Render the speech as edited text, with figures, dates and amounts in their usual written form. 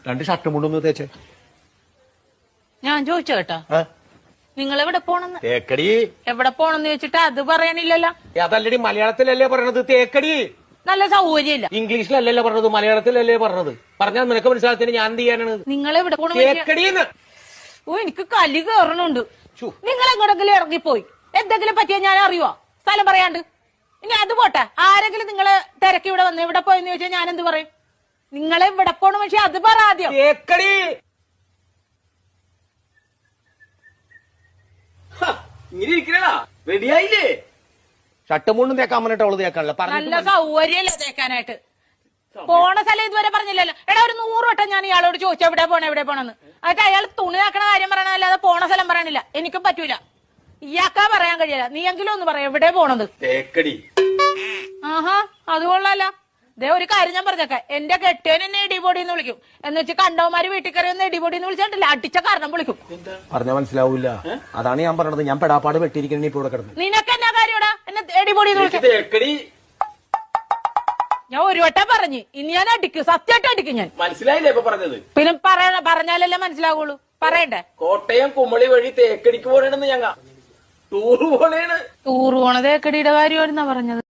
2 ഷർട്ടും മുണ്ടൊന്ന് തേച്ചേ. ഞാൻ ചോദിച്ചു കേട്ടാ, നിങ്ങൾ എവിടെ പോണെന്ന്? തേക്കടി. എവിടെ പോണെന്ന് ചോദിച്ചിട്ട് അത് പറയാനില്ലല്ലോ. അതല്ലടി, മലയാളത്തിലല്ലേ പറഞ്ഞത് തേക്കടി. നല്ല സൗകര്യമില്ല. ഇംഗ്ലീഷിലല്ലല്ലോ പറഞ്ഞത്, മലയാളത്തിലല്ലേ പറഞ്ഞത്. പറഞ്ഞാൽ നിനക്ക് മനസ്സിലാത്തിന് ഞാൻ എന്ത് ചെയ്യാനാണ്? നിങ്ങൾ എവിടെ പോണ? തേക്കടിന്ന്. ഓ, എനിക്ക് കലി കയറണുണ്ട്. നിങ്ങൾ എങ്ങോട്ടെങ്കിലും ഇറങ്ങിപ്പോയി എന്തെങ്കിലും പറ്റിയാ ഞാൻ അറിയുവോ? സ്ഥലം പറയാണ്ട്. ഇനി അത് പോട്ടെ, ആരെങ്കിലും നിങ്ങള് തിരക്കി ഇവിടെ വന്ന് ഇവിടെ പോയെന്ന് ചോദിച്ചാൽ ഞാൻ എന്ത് പറയും? നിങ്ങളെ ഇവിടെ പോണ പക്ഷെ അത് പറ ആദ്യം. തേക്കടി. ഇങ്ങനെ ഇരിക്കണാ റെഡിയായില്ലേ? ഷർട്ടും മുണ്ടും തേക്കാൻ പറഞ്ഞിട്ട് അവള് തേക്കാനല്ല. നല്ല സൗകര്യമല്ല തേക്കാനായിട്ട്. പോണ സ്ഥലം ഇതുവരെ പറഞ്ഞില്ലല്ലോ. എടാ, ഒരു 100 വട്ടം ഞാൻ ഇയാളോട് ചോദിച്ചു എവിടെ പോണെന്ന്. എന്നിട്ട് അയാൾ തുണി ആക്കണ കാര്യം പറയണല്ലാതെ പോണ സ്ഥലം പറയണില്ല. എനിക്കും പറ്റൂല. ഇയാൾക്കാ പറയാൻ കഴിയില്ല. നീ എങ്കിലും ഒന്ന് പറയാം എവിടെ പോണത്. തേക്കടി. ആഹാ, അത് കൊള്ളാല. ദേ ഒരു കാര്യം ഞാൻ പറഞ്ഞേക്കാം, എന്റെ കെട്ടിയൻ എന്നെ ഇടിപൊടിന്ന് വിളിക്കും. എന്ന് വെച്ച് കണ്ടവന്മാര് വീട്ടിൽ കയറി ഒന്ന് ഇടിപൊടിന്ന് വിളിച്ചിട്ടില്ല, അടിച്ച കാരണം വിളിക്കും. പറഞ്ഞാ മനസ്സിലാവൂല. അതാണ് ഞാൻ പറഞ്ഞത്. ഞാൻ പെടാപ്പാട് വെട്ടിയിരിക്കണ ഇപ്പൊ ഇവിടെ കിടന്നു. നിനക്ക് എന്നാ കാര്യടാ എന്നെ ഇടിപൊടിന്ന് വിളിക്കും? തേക്കടി. ഞാൻ ഒരു വട്ടം പറഞ്ഞു, ഇനി ഞാൻ അടിക്കും, സത്യമായിട്ട് അടിക്കും ഞാൻ. മനസ്സിലായില്ലേ ഇപ്പൊ പറഞ്ഞത്? പിന്നെ പറഞ്ഞാലല്ലേ മനസ്സിലാവുള്ളൂ. പറയണ്ടേ? കോട്ടയം കുമളി വഴി തേക്കടിക്ക് പോണേണെന്ന് ഞങ്ങ ടൂറ് പോണേണ്. ടൂറ് പോണത് തേക്കടിയുടെ കാര്യമാണെന്നാ പറഞ്ഞത്.